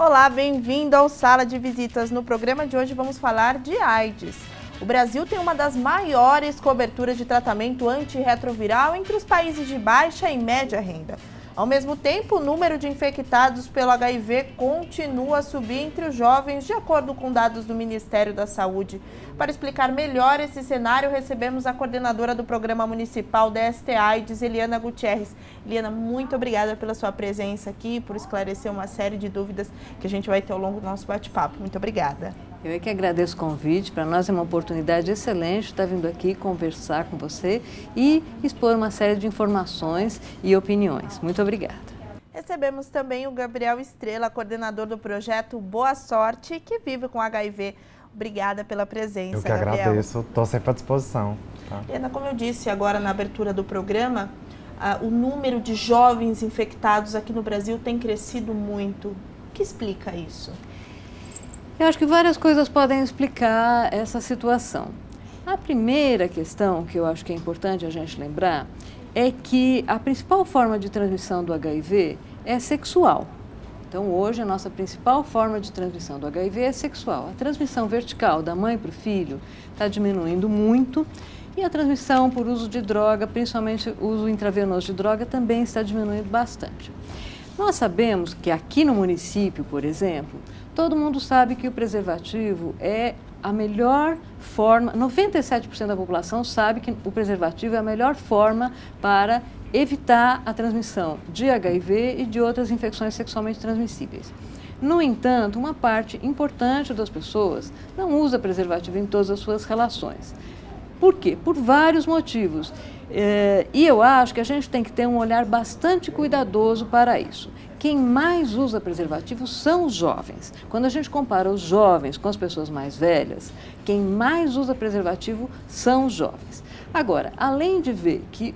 Olá, bem-vindo ao Sala de Visitas. No programa de hoje vamos falar de AIDS. O Brasil tem uma das maiores coberturas de tratamento antirretroviral entre os países de baixa e média renda. Ao mesmo tempo, o número de infectados pelo HIV continua a subir entre os jovens, de acordo com dados do Ministério da Saúde. Para explicar melhor esse cenário, recebemos a coordenadora do Programa Municipal DST-AIDS, Eliana Gutierrez. Eliana, muito obrigada pela sua presença aqui, por esclarecer uma série de dúvidas que a gente vai ter ao longo do nosso bate-papo. Muito obrigada. Eu é que agradeço o convite. Para nós é uma oportunidade excelente estar vindo aqui conversar com você e expor uma série de informações e opiniões. Muito obrigada. Recebemos também o Gabriel Estrela, coordenador do projeto Boa Sorte, que vive com HIV. Obrigada pela presença, Eu que Gabriel. agradeço, estou sempre à disposição. Tá? Helena, como eu disse agora na abertura do programa, o número de jovens infectados aqui no Brasil tem crescido muito. O que explica isso? Eu acho que várias coisas podem explicar essa situação. A primeira questão que eu acho que é importante a gente lembrar é que a principal forma de transmissão do HIV é sexual. Então, hoje, a nossa principal forma de transmissão do HIV é sexual. A transmissão vertical da mãe para o filho está diminuindo muito e a transmissão por uso de droga, principalmente o uso intravenoso de droga, também está diminuindo bastante. Nós sabemos que aqui no município, por exemplo, todo mundo sabe que o preservativo é a melhor forma, 97% da população sabe que o preservativo é a melhor forma para evitar a transmissão de HIV e de outras infecções sexualmente transmissíveis. No entanto, uma parte importante das pessoas não usa preservativo em todas as suas relações. Por quê? Por vários motivos. E eu acho que a gente tem que ter um olhar bastante cuidadoso para isso. Quem mais usa preservativo são os jovens. Quando a gente compara os jovens com as pessoas mais velhas, quem mais usa preservativo são os jovens. Agora, além de ver que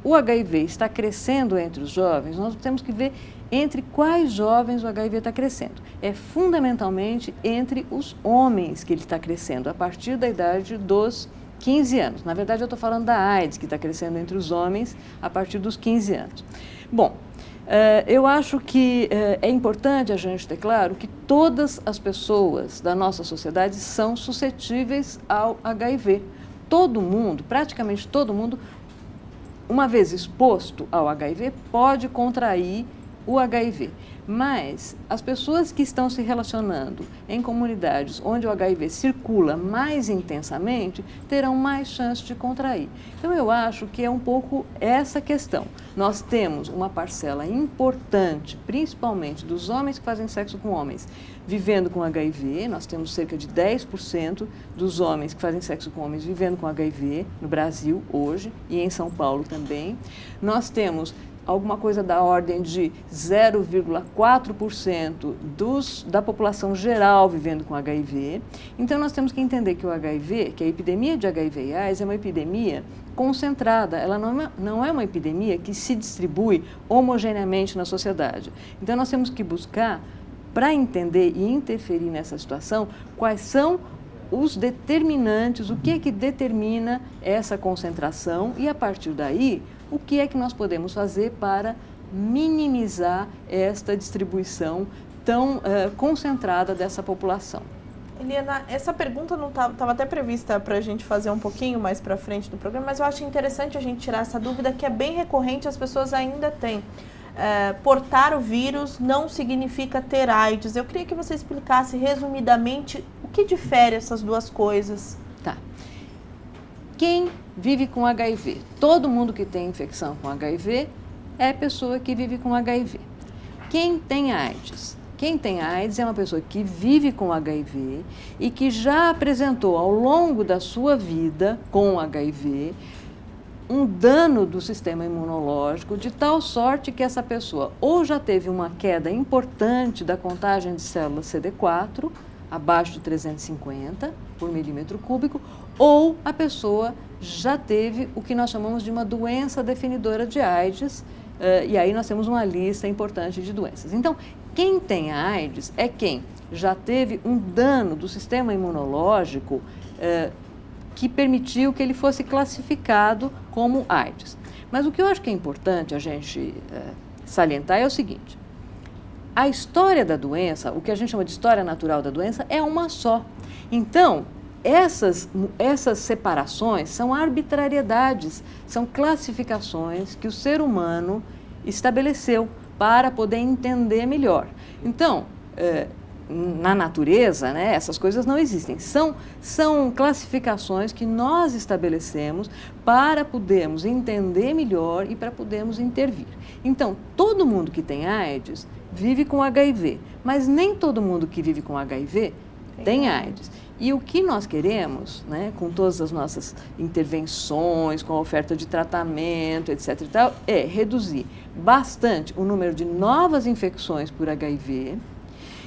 o HIV está crescendo entre os jovens, nós temos que ver entre quais jovens o HIV está crescendo. É fundamentalmente entre os homens que ele está crescendo, a partir da idade dos 15 anos. Na verdade, eu estou falando da AIDS, que está crescendo entre os homens a partir dos 15 anos. Bom, eu acho que é importante a gente ter claro que todas as pessoas da nossa sociedade são suscetíveis ao HIV. Todo mundo, praticamente todo mundo, uma vez exposto ao HIV, pode contrair o HIV. Mas as pessoas que estão se relacionando em comunidades onde o HIV circula mais intensamente terão mais chance de contrair. Então eu acho que é um pouco essa questão. Nós temos uma parcela importante, principalmente dos homens que fazem sexo com homens, vivendo com HIV. Nós temos cerca de 10% dos homens que fazem sexo com homens vivendo com HIV no Brasil hoje e em São Paulo também. Nós temos alguma coisa da ordem de 0,4% da população geral vivendo com HIV. Então, nós temos que entender que o HIV, que a epidemia de HIV e AIDS é uma epidemia concentrada, ela não é uma epidemia que se distribui homogeneamente na sociedade. Então, nós temos que buscar, para entender e interferir nessa situação, quais são os determinantes, o que é que determina essa concentração e, a partir daí, o que é que nós podemos fazer para minimizar esta distribuição tão concentrada dessa população. Eliana, essa pergunta não estava até prevista para a gente fazer um pouquinho mais para frente do programa, mas eu acho interessante a gente tirar essa dúvida que é bem recorrente, as pessoas ainda têm. Portar o vírus não significa ter AIDS. Eu queria que você explicasse resumidamente o que difere essas duas coisas. Tá. Quem vive com HIV? Todo mundo que tem infecção com HIV é pessoa que vive com HIV. Quem tem AIDS? Quem tem AIDS é uma pessoa que vive com HIV e que já apresentou ao longo da sua vida com HIV um dano do sistema imunológico de tal sorte que essa pessoa ou já teve uma queda importante da contagem de células CD4, abaixo de 350 por milímetro cúbico, ou a pessoa já teve o que nós chamamos de uma doença definidora de AIDS, e aí nós temos uma lista importante de doenças. Então, quem tem AIDS é quem já teve um dano do sistema imunológico que permitiu que ele fosse classificado como AIDS. Mas o que eu acho que é importante a gente salientar é o seguinte: a história da doença, o que a gente chama de história natural da doença, é uma só. Então, essas separações são arbitrariedades, são classificações que o ser humano estabeleceu para poder entender melhor. Então, na natureza, né, essas coisas não existem. São classificações que nós estabelecemos para podermos entender melhor e para podermos intervir. Então, todo mundo que tem AIDS vive com HIV, mas nem todo mundo que vive com HIV tem AIDS. E o que nós queremos, né, com todas as nossas intervenções, com a oferta de tratamento, etc. e tal, é reduzir bastante o número de novas infecções por HIV.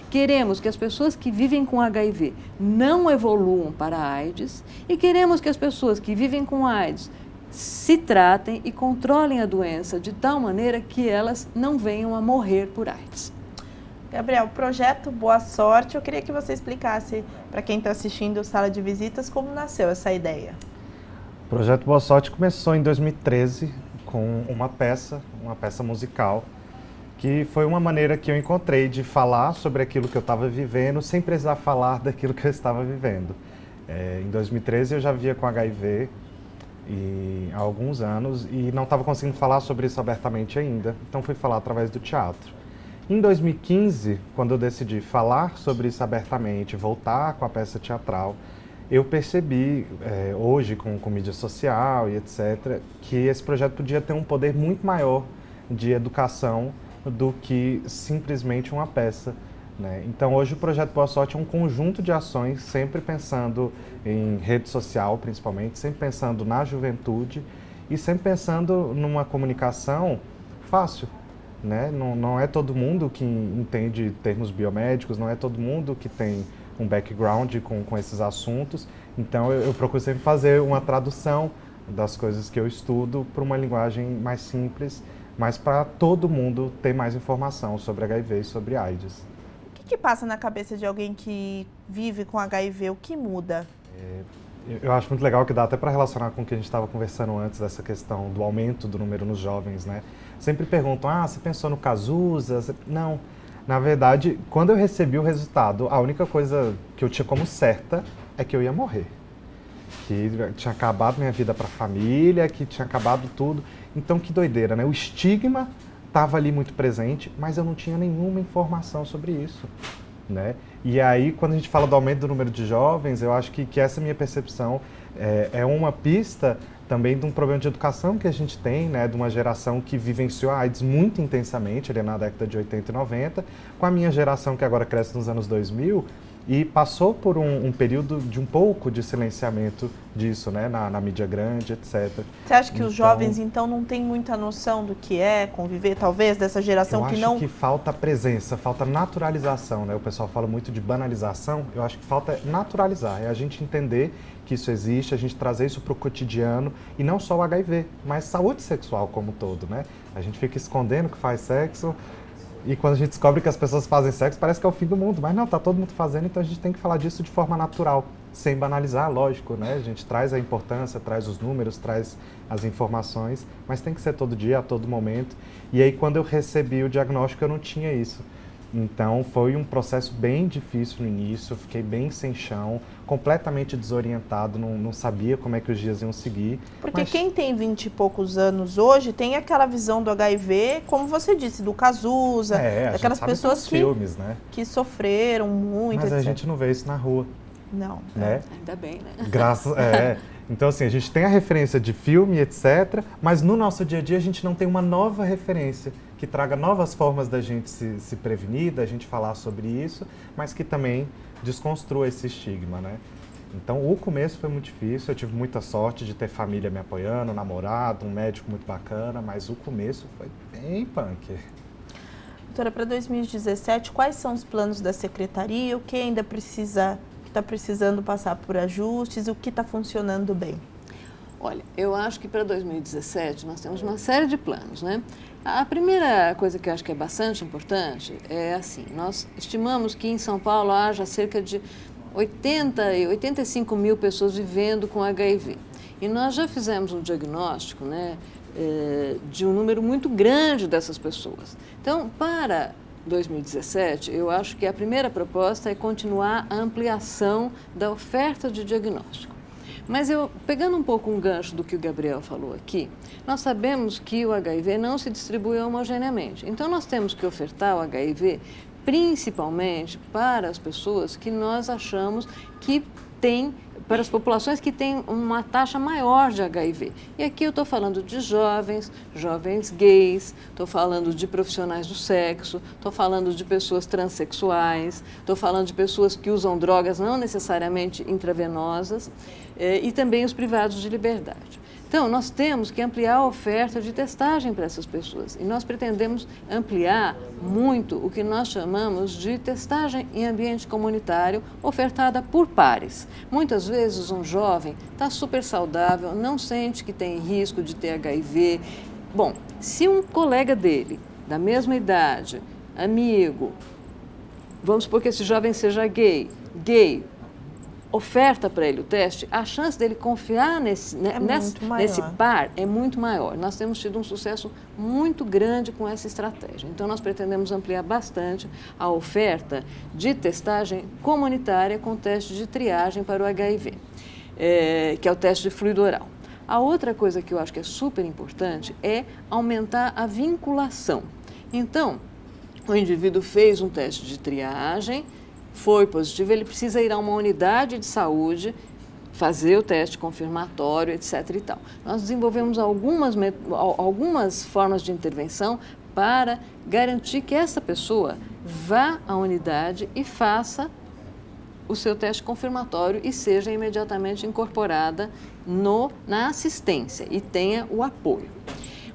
Queremos que as pessoas que vivem com HIV não evoluam para a AIDS e queremos que as pessoas que vivem com AIDS se tratem e controlem a doença de tal maneira que elas não venham a morrer por AIDS. Gabriel, projeto Boa Sorte, eu queria que você explicasse para quem está assistindo Sala de Visitas como nasceu essa ideia. O projeto Boa Sorte começou em 2013 com uma peça musical, que foi uma maneira que eu encontrei de falar sobre aquilo que eu estava vivendo sem precisar falar daquilo que eu estava vivendo. Em 2013 eu já via com HIV há alguns anos e não estava conseguindo falar sobre isso abertamente ainda, então fui falar através do teatro. Em 2015, quando eu decidi falar sobre isso abertamente, voltar com a peça teatral, eu percebi, hoje com mídia social e etc., que esse projeto podia ter um poder muito maior de educação do que simplesmente uma peça, né? Então, hoje o Projeto Boa Sorte é um conjunto de ações, sempre pensando em rede social, principalmente, sempre pensando na juventude e sempre pensando numa comunicação fácil. Né? Não é todo mundo que entende termos biomédicos, não é todo mundo que tem um background com esses assuntos. Então, eu procuro sempre fazer uma tradução das coisas que eu estudo para uma linguagem mais simples, mas para todo mundo ter mais informação sobre HIV e sobre AIDS. O que passa na cabeça de alguém que vive com HIV? O que muda? Eu acho muito legal que dá até para relacionar com o que a gente estava conversando antes, dessa questão do aumento do número nos jovens, né? Sempre perguntam, você pensou no Cazuza? Não. Na verdade, quando eu recebi o resultado, a única coisa que eu tinha como certa é que eu ia morrer. Que tinha acabado minha vida para a família, que tinha acabado tudo. Então, que doideira, né? O estigma estava ali muito presente, mas eu não tinha nenhuma informação sobre isso, né? E aí, quando a gente fala do aumento do número de jovens, eu acho que essa minha percepção é uma pista também de um problema de educação que a gente tem, né, de uma geração que vivenciou a AIDS muito intensamente, ali na década de 80 e 90, com a minha geração que agora cresce nos anos 2000, e passou por um período de um pouco de silenciamento disso, né, na mídia grande, etc. Você acha que os jovens, então, não têm muita noção do que é conviver, talvez, dessa geração que não... Eu acho que falta presença, falta naturalização, né? O pessoal fala muito de banalização, eu acho que falta naturalizar, é a gente entender que isso existe, a gente trazer isso para o cotidiano, e não só o HIV, mas saúde sexual como um todo, né? A gente fica escondendo que faz sexo, e quando a gente descobre que as pessoas fazem sexo, parece que é o fim do mundo. Mas não, tá todo mundo fazendo, então a gente tem que falar disso de forma natural, sem banalizar, lógico, né? A gente traz a importância, traz os números, traz as informações, mas tem que ser todo dia, a todo momento. E aí, quando eu recebi o diagnóstico, eu não tinha isso. Então, foi um processo bem difícil no início, eu fiquei bem sem chão, completamente desorientado, não sabia como é que os dias iam seguir. Porque quem tem 20 e poucos anos hoje tem aquela visão do HIV, como você disse, do Cazuza, daquelas pessoas filmes, né? Que sofreram muito, Mas etc. a gente não vê isso na rua. Não. Né? Ainda bem, né? Então, assim, a gente tem a referência de filme, etc., mas no nosso dia a dia a gente não tem uma nova referência que traga novas formas da gente se prevenir, da gente falar sobre isso, mas que também desconstrua esse estigma, né? Então, o começo foi muito difícil, eu tive muita sorte de ter família me apoiando, namorado, um médico muito bacana, mas o começo foi bem punk. Doutora, para 2017, quais são os planos da Secretaria? O que ainda está precisando passar por ajustes e o que está funcionando bem? Olha, eu acho que para 2017 nós temos uma série de planos, né? A primeira coisa que eu acho que é bastante importante é assim, nós estimamos que em São Paulo haja cerca de 85 mil pessoas vivendo com HIV. E nós já fizemos um diagnóstico, né, de um número muito grande dessas pessoas. Então, para 2017, eu acho que a primeira proposta é continuar a ampliação da oferta de diagnóstico. Mas pegando um pouco um gancho do que o Gabriel falou aqui, nós sabemos que o HIV não se distribui homogeneamente. Então, nós temos que ofertar o HIV principalmente para as pessoas que nós achamos que têm, para as populações que têm uma taxa maior de HIV. E aqui eu estou falando de jovens gays, estou falando de profissionais do sexo, estou falando de pessoas transexuais, estou falando de pessoas que usam drogas não necessariamente intravenosas e também os privados de liberdade. Então, nós temos que ampliar a oferta de testagem para essas pessoas e nós pretendemos ampliar muito o que nós chamamos de testagem em ambiente comunitário ofertada por pares. Muitas vezes um jovem está super saudável, não sente que tem risco de ter HIV. Bom, se um colega dele, da mesma idade, amigo, vamos supor que esse jovem seja gay, oferta para ele o teste, a chance dele confiar nesse par é muito maior. Nós temos tido um sucesso muito grande com essa estratégia. Então, nós pretendemos ampliar bastante a oferta de testagem comunitária com teste de triagem para o HIV, que é o teste de fluido oral. A outra coisa que eu acho que é super importante é aumentar a vinculação. Então, o indivíduo fez um teste de triagem, foi positivo, ele precisa ir a uma unidade de saúde, fazer o teste confirmatório, etc. e tal. Nós desenvolvemos algumas formas de intervenção para garantir que essa pessoa vá à unidade e faça o seu teste confirmatório e seja imediatamente incorporada na assistência e tenha o apoio.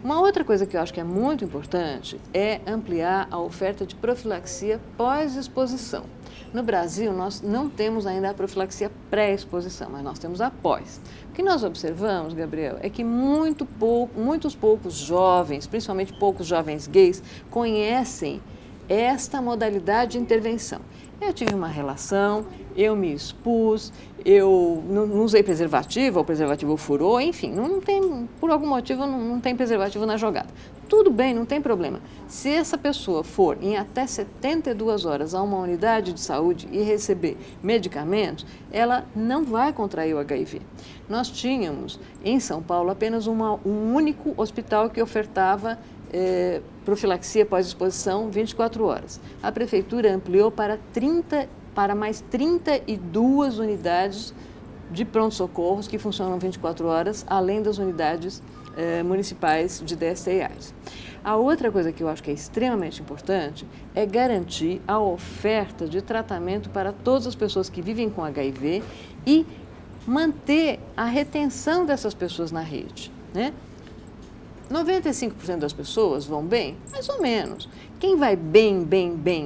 Uma outra coisa que eu acho que é muito importante é ampliar a oferta de profilaxia pós-exposição. No Brasil, nós não temos ainda a profilaxia pré-exposição, mas nós temos a pós. O que nós observamos, Gabriel, é que muitos poucos jovens, principalmente poucos jovens gays, conhecem esta modalidade de intervenção. Eu tive uma relação, eu me expus, eu não usei preservativo, ou preservativo furou, enfim, por algum motivo não tem preservativo na jogada. Tudo bem, não tem problema. Se essa pessoa for em até 72 horas a uma unidade de saúde e receber medicamentos, ela não vai contrair o HIV. Nós tínhamos em São Paulo apenas um único hospital que ofertava profilaxia pós-exposição 24 horas. A prefeitura ampliou para mais 32 unidades de pronto-socorros que funcionam 24 horas, além das unidades municipais de DST/AIDS. A outra coisa que eu acho que é extremamente importante é garantir a oferta de tratamento para todas as pessoas que vivem com HIV e manter a retenção dessas pessoas na rede, né? 95% das pessoas vão bem? Mais ou menos. Quem vai bem,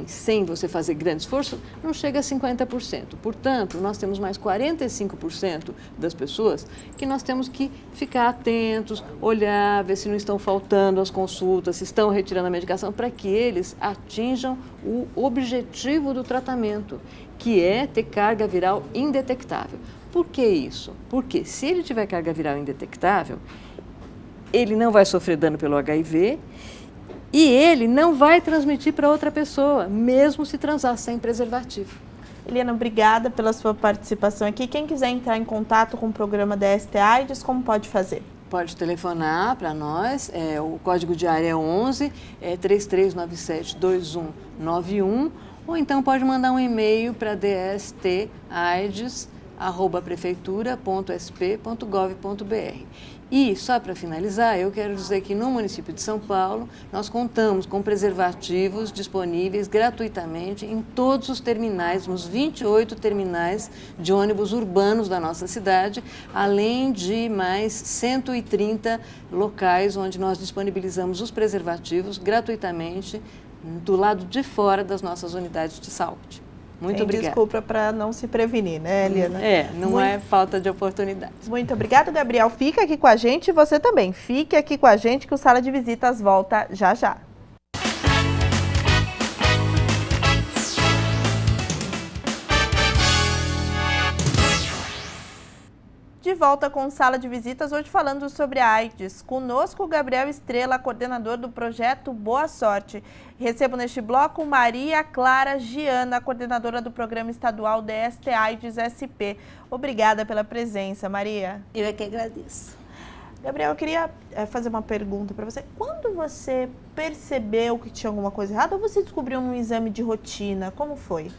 sem você fazer grande esforço, não chega a 50%. Portanto, nós temos mais 45% das pessoas que nós temos que ficar atentos, olhar, ver se não estão faltando as consultas, se estão retirando a medicação, para que eles atinjam o objetivo do tratamento, que é ter carga viral indetectável. Por que isso? Porque se ele tiver carga viral indetectável, ele não vai sofrer dano pelo HIV e ele não vai transmitir para outra pessoa, mesmo se transar sem preservativo. Eliana, obrigada pela sua participação aqui. Quem quiser entrar em contato com o programa DST/AIDS, como pode fazer? Pode telefonar para nós, o código de área é 11, 3397-2191, ou então pode mandar um e-mail para dstaids@prefeitura.sp.gov.br. E, só para finalizar, eu quero dizer que no município de São Paulo, nós contamos com preservativos disponíveis gratuitamente em todos os terminais, nos 28 terminais de ônibus urbanos da nossa cidade, além de mais 130 locais onde nós disponibilizamos os preservativos gratuitamente do lado de fora das nossas unidades de saúde. Muito obrigada. Desculpa para não se prevenir, né, Eliana? Não é falta de oportunidade. Muito obrigada, Gabriel. Fica aqui com a gente e você também. Fique aqui com a gente que o Sala de Visitas volta já já. De volta com Sala de Visitas, hoje falando sobre a AIDS. Conosco, Gabriel Estrela, coordenador do projeto Boa Sorte. Recebo neste bloco Maria Clara Giana, coordenadora do Programa Estadual DST AIDS SP. Obrigada pela presença, Maria. Eu é que agradeço. Gabriel, eu queria fazer uma pergunta para você. Quando você percebeu que tinha alguma coisa errada ou você descobriu num exame de rotina? Como foi?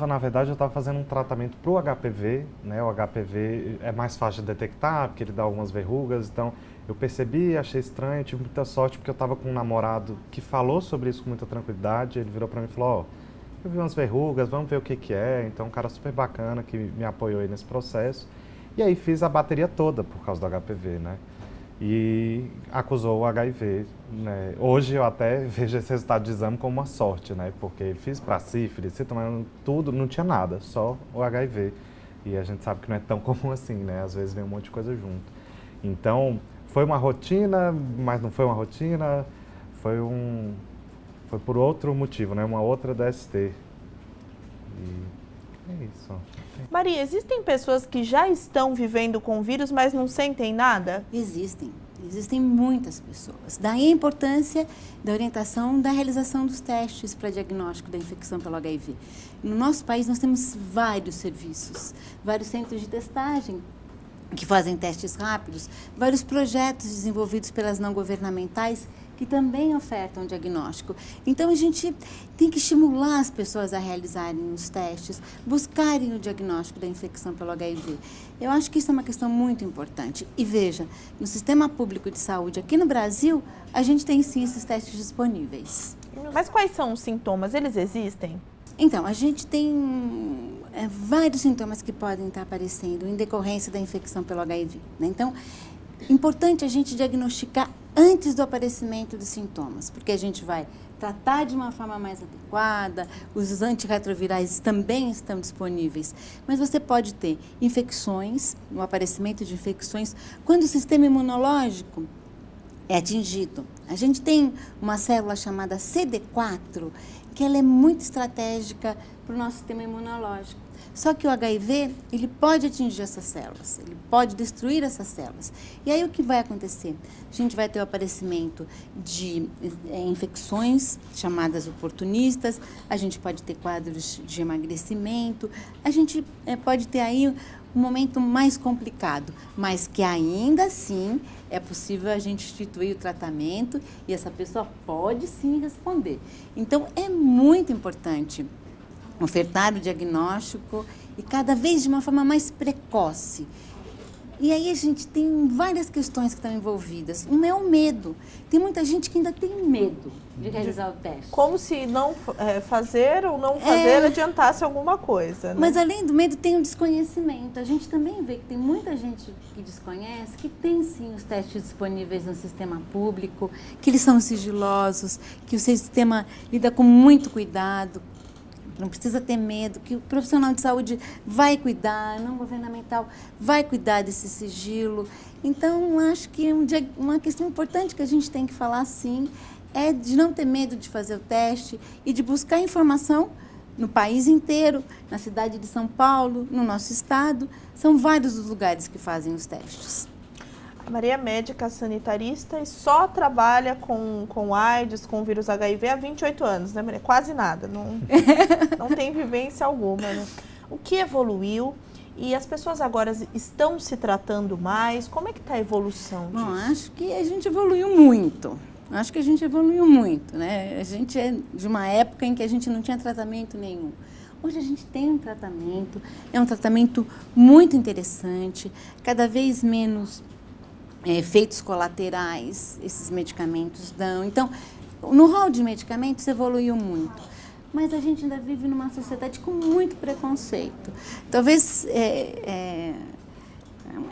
Na verdade, eu estava fazendo um tratamento para o HPV, né? O HPV é mais fácil de detectar, porque ele dá algumas verrugas, então eu percebi, achei estranho, tive muita sorte, porque eu estava com um namorado que falou sobre isso com muita tranquilidade, ele virou para mim e falou, ó, eu vi umas verrugas, vamos ver o que que é, então um cara super bacana que me apoiou aí nesse processo, e aí fiz a bateria toda por causa do HPV, né? E acusou o HIV, né? Hoje eu até vejo esse resultado de exame como uma sorte, né? Porque fiz para sífilis, tomando tudo, não tinha nada, só o HIV. E a gente sabe que não é tão comum assim, né? Às vezes vem um monte de coisa junto. Então, foi uma rotina, mas não foi uma rotina, foi por outro motivo, né? Uma outra DST. E é isso. Maria, existem pessoas que já estão vivendo com o vírus, mas não sentem nada? Existem muitas pessoas. Daí a importância da orientação da realização dos testes para diagnóstico da infecção pelo HIV. No nosso país nós temos vários serviços, vários centros de testagem que fazem testes rápidos, vários projetos desenvolvidos pelas não governamentais que também ofertam diagnóstico. Então, a gente tem que estimular as pessoas a realizarem os testes, buscarem o diagnóstico da infecção pelo HIV. Eu acho que isso é uma questão muito importante. E veja, no sistema público de saúde aqui no Brasil, a gente tem sim esses testes disponíveis. Mas quais são os sintomas? Eles existem? Então, a gente tem vários sintomas que podem estar aparecendo em decorrência da infecção pelo HIV, né? Então, importante a gente diagnosticar antes do aparecimento dos sintomas, porque a gente vai tratar de uma forma mais adequada, os antirretrovirais também estão disponíveis, mas você pode ter infecções, o aparecimento de infecções, quando o sistema imunológico é atingido. A gente tem uma célula chamada CD4, que ela é muito estratégica para o nosso sistema imunológico. Só que o HIV, ele pode atingir essas células, ele pode destruir essas células. E aí o que vai acontecer? A gente vai ter o aparecimento de infecções chamadas oportunistas, a gente pode ter quadros de emagrecimento, a gente pode ter aí um momento mais complicado, mas que ainda assim é possível a gente instituir o tratamento e essa pessoa pode sim responder. Então é muito importante ofertar o diagnóstico e cada vez de uma forma mais precoce. E aí a gente tem várias questões que estão envolvidas. Uma é o medo. Tem muita gente que ainda tem medo de realizar o teste. Como se não fazer ou não fazer adiantasse alguma coisa, né? Mas além do medo tem o desconhecimento. A gente também vê que tem muita gente que desconhece, que tem sim os testes disponíveis no sistema público, que eles são sigilosos, que o sistema lida com muito cuidado, não precisa ter medo, que o profissional de saúde vai cuidar, não governamental vai cuidar desse sigilo. Então, acho que uma questão importante que a gente tem que falar, sim, é de não ter medo de fazer o teste e de buscar informação no país inteiro, na cidade de São Paulo, no nosso estado. São vários os lugares que fazem os testes. A Maria é médica sanitarista e só trabalha com AIDS, com o vírus HIV há 28 anos, né, Maria? Quase nada, não tem vivência alguma, né? O que evoluiu e as pessoas agora estão se tratando mais? Como é que está a evolução disso? Bom, acho que a gente evoluiu muito. Né? A gente é de uma época em que a gente não tinha tratamento nenhum. Hoje a gente tem um tratamento, é um tratamento muito interessante, cada vez menos efeitos colaterais esses medicamentos dão. Então, no rol de medicamentos evoluiu muito, mas a gente ainda vive numa sociedade com muito preconceito. Talvez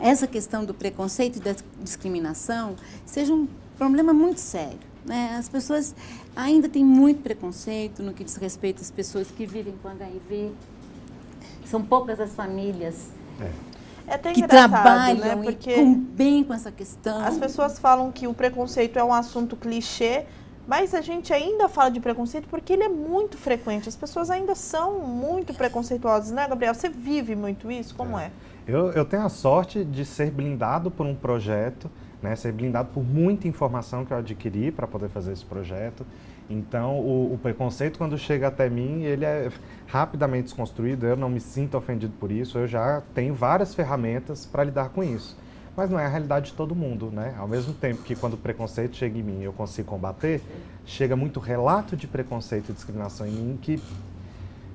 essa questão do preconceito e da discriminação seja um problema muito sério, né? As pessoas ainda têm muito preconceito no que diz respeito às pessoas que vivem com HIV. São poucas as famílias É até que engraçado, trabalham, né? Porque bem com essa questão. As pessoas falam que o preconceito é um assunto clichê, mas a gente ainda fala de preconceito porque ele é muito frequente. As pessoas ainda são muito preconceituosas, né, Gabriel? Você vive muito isso? Como é? Eu tenho a sorte de ser blindado por um projeto, né, ser blindado por muita informação que eu adquiri para poder fazer esse projeto. Então, o preconceito, quando chega até mim, ele é rapidamente desconstruído, eu não me sinto ofendido por isso, eu já tenho várias ferramentas para lidar com isso. Mas não é a realidade de todo mundo, né? Ao mesmo tempo que quando o preconceito chega em mim e eu consigo combater, chega muito relato de preconceito e discriminação em mim que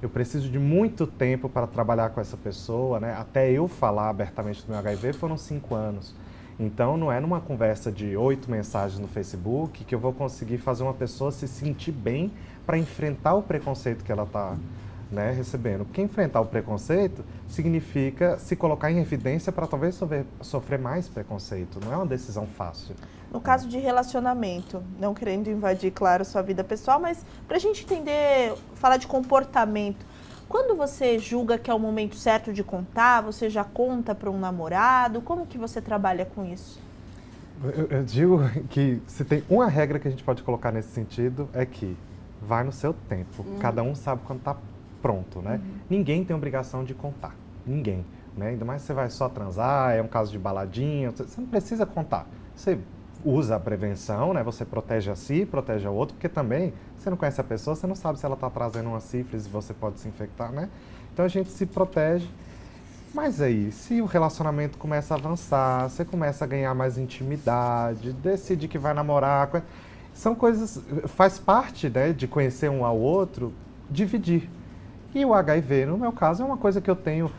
eu preciso de muito tempo para trabalhar com essa pessoa, né? Até eu falar abertamente do meu HIV foram 5 anos. Então, não é numa conversa de 8 mensagens no Facebook que eu vou conseguir fazer uma pessoa se sentir bem para enfrentar o preconceito que ela está, né, recebendo. Porque enfrentar o preconceito significa se colocar em evidência para talvez sofrer mais preconceito. Não é uma decisão fácil. No caso de relacionamento, não querendo invadir, claro, sua vida pessoal, mas para a gente entender, falar de comportamento, quando você julga que é o momento certo de contar, você já conta para um namorado? Como que você trabalha com isso? Eu digo que se tem uma regra que a gente pode colocar nesse sentido é que vai no seu tempo. Cada um sabe quando está pronto, né? Ninguém tem obrigação de contar. Ninguém, né? Ainda mais se você vai só transar, é um caso de baladinha, você não precisa contar. Você usa a prevenção, né? Você protege a si, protege ao outro, porque também você não conhece a pessoa, você não sabe se ela está trazendo uma sífilis e você pode se infectar, né? Então a gente se protege. Mas aí, se o relacionamento começa a avançar, você começa a ganhar mais intimidade, decide que vai namorar, são coisas, faz parte, né, de conhecer um ao outro, dividir. E o HIV, no meu caso, é uma coisa que eu tenho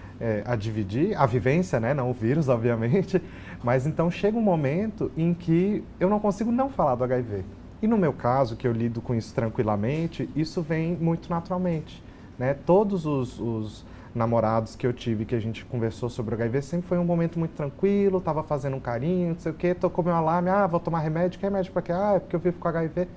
a dividir, a vivência, né, não o vírus, obviamente, mas então chega um momento em que eu não consigo não falar do HIV. E no meu caso, que eu lido com isso tranquilamente, isso vem muito naturalmente, né? Todos os namorados que eu tive, que a gente conversou sobre o HIV, sempre foi um momento muito tranquilo, tava fazendo um carinho, não sei o quê, tocou meu alarme, vou tomar remédio, que remédio pra quê? É porque eu vivo com HIV.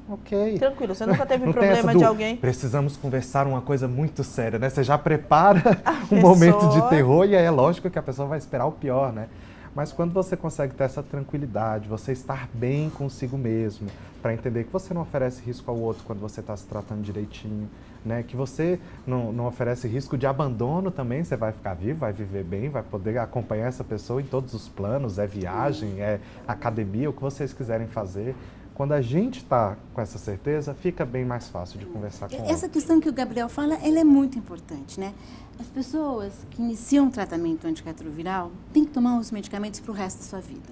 Ok. Tranquilo, você nunca teve problema de alguém? Precisamos conversar uma coisa muito séria, né? Você já prepara um momento de terror e aí é lógico que a pessoa vai esperar o pior, né? Mas quando você consegue ter essa tranquilidade, você estar bem consigo mesmo, para entender que você não oferece risco ao outro quando você está se tratando direitinho, né? Que você não oferece risco de abandono também, você vai ficar vivo, vai viver bem, vai poder acompanhar essa pessoa em todos os planos, é viagem, é academia, o que vocês quiserem fazer. Quando a gente está com essa certeza, fica bem mais fácil de conversar com o outro. Essa questão que o Gabriel fala, ela é muito importante, né? As pessoas que iniciam um tratamento antirretroviral têm que tomar os medicamentos para o resto da sua vida.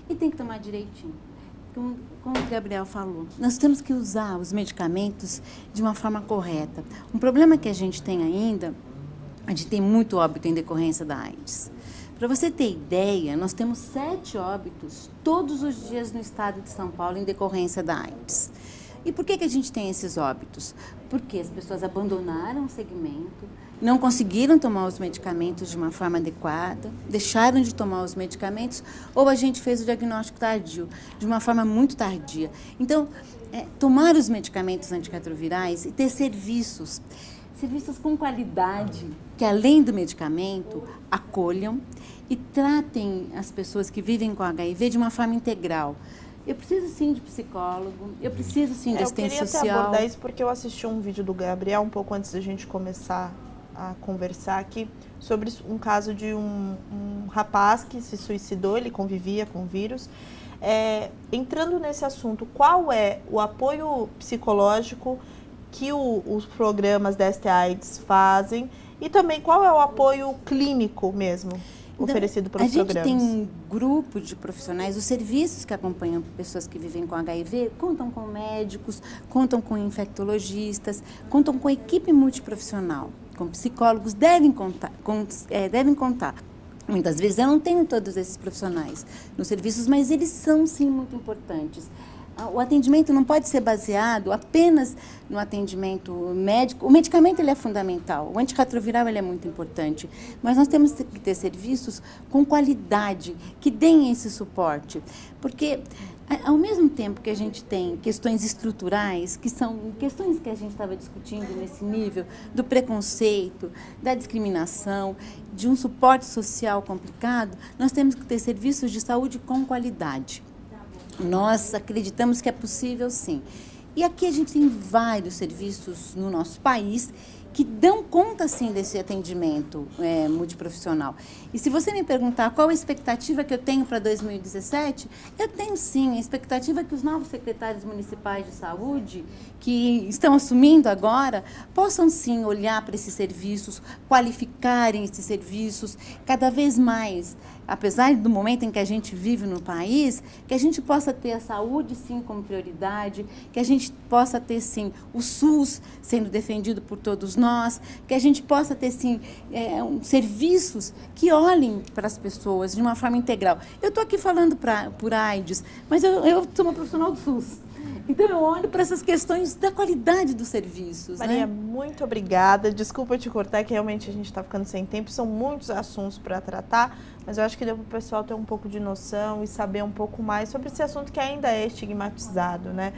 E tem que tomar direitinho. Como o Gabriel falou, nós temos que usar os medicamentos de uma forma correta. Um problema que a gente tem ainda, a gente tem muito óbito em decorrência da AIDS. Para você ter ideia, nós temos 7 óbitos todos os dias no estado de São Paulo em decorrência da AIDS. E por que a gente tem esses óbitos? Porque as pessoas abandonaram o segmento, não conseguiram tomar os medicamentos de uma forma adequada, deixaram de tomar os medicamentos, ou a gente fez o diagnóstico tardio, de uma forma muito tardia. Então, tomar os medicamentos antirretrovirais e ter serviços com qualidade, que além do medicamento, acolham e tratem as pessoas que vivem com HIV de uma forma integral. Eu preciso sim de psicólogo, eu preciso sim de assistência social. Eu queria até abordar isso porque eu assisti um vídeo do Gabriel um pouco antes da gente começar a conversar aqui sobre um caso de um rapaz que se suicidou, ele convivia com o vírus. Entrando nesse assunto, qual é o apoio psicológico que os programas da ST-AIDS fazem e também qual é o apoio clínico mesmo oferecido pelos programas? A gente tem um grupo de profissionais, os serviços que acompanham pessoas que vivem com HIV contam com médicos, contam com infectologistas, contam com equipe multiprofissional, com psicólogos, devem contar. Muitas vezes eu não tenho todos esses profissionais nos serviços, mas eles são sim muito importantes. O atendimento não pode ser baseado apenas no atendimento médico. O medicamento ele é fundamental, o antirretroviral ele é muito importante, mas nós temos que ter serviços com qualidade, que deem esse suporte. Porque, ao mesmo tempo que a gente tem questões estruturais, que são questões que a gente estava discutindo nesse nível, do preconceito, da discriminação, de um suporte social complicado, nós temos que ter serviços de saúde com qualidade. Nós acreditamos que é possível, sim. E aqui a gente tem vários serviços no nosso país que dão conta, sim, desse atendimento multiprofissional. E se você me perguntar qual a expectativa que eu tenho para 2017, eu tenho, sim, a expectativa que os novos secretários municipais de saúde, que estão assumindo agora, possam, sim, olhar para esses serviços, qualificarem esses serviços cada vez mais. Apesar do momento em que a gente vive no país, que a gente possa ter a saúde, sim, como prioridade, que a gente possa ter, sim, o SUS sendo defendido por todos nós, que a gente possa ter, sim, serviços que olhem para as pessoas de uma forma integral. Eu estou aqui falando por AIDS, mas eu sou uma profissional do SUS. Então, eu olho para essas questões da qualidade dos serviços. Maria, né? muito obrigada. Desculpa te cortar, que realmente a gente está ficando sem tempo. São muitos assuntos para tratar, mas eu acho que deu para o pessoal ter um pouco de noção e saber um pouco mais sobre esse assunto que ainda é estigmatizado, né?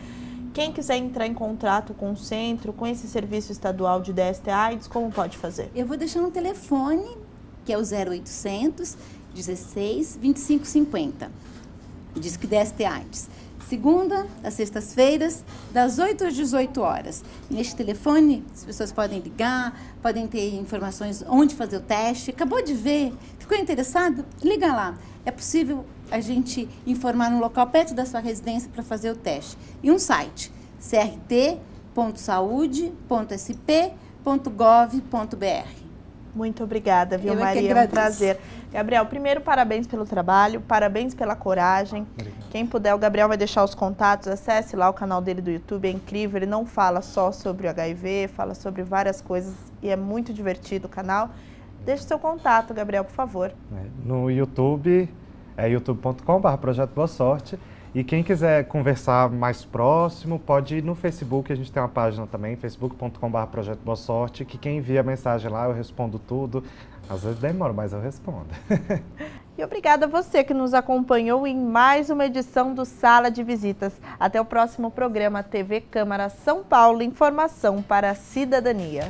Quem quiser entrar em contato com o centro, com esse serviço estadual de DST-AIDS, como pode fazer? Eu vou deixar um telefone, que é o 0800 16 25 50. Diz que DST-AIDS. Segunda às sextas-feiras, das 8 às 18 horas. Neste telefone, as pessoas podem ligar, podem ter informações onde fazer o teste. Acabou de ver, ficou interessado? Liga lá. É possível a gente informar no local perto da sua residência para fazer o teste. E um site, crt.saude.sp.gov.br. Muito obrigada, viu, Eu Maria? que É um prazer. Gabriel, primeiro, parabéns pelo trabalho, parabéns pela coragem. Obrigado. Quem puder, o Gabriel vai deixar os contatos, acesse lá o canal dele do YouTube, é incrível. Ele não fala só sobre o HIV, fala sobre várias coisas e é muito divertido o canal. Deixe seu contato, Gabriel, por favor. No YouTube, é youtube.com/Projeto Boa Sorte. E quem quiser conversar mais próximo, pode ir no Facebook, a gente tem uma página também, facebook.com/Projeto Boa Sorte, que quem envia mensagem lá eu respondo tudo. Às vezes demora, mas eu respondo. E obrigada a você que nos acompanhou em mais uma edição do Sala de Visitas. Até o próximo programa TV Câmara São Paulo, informação para a cidadania.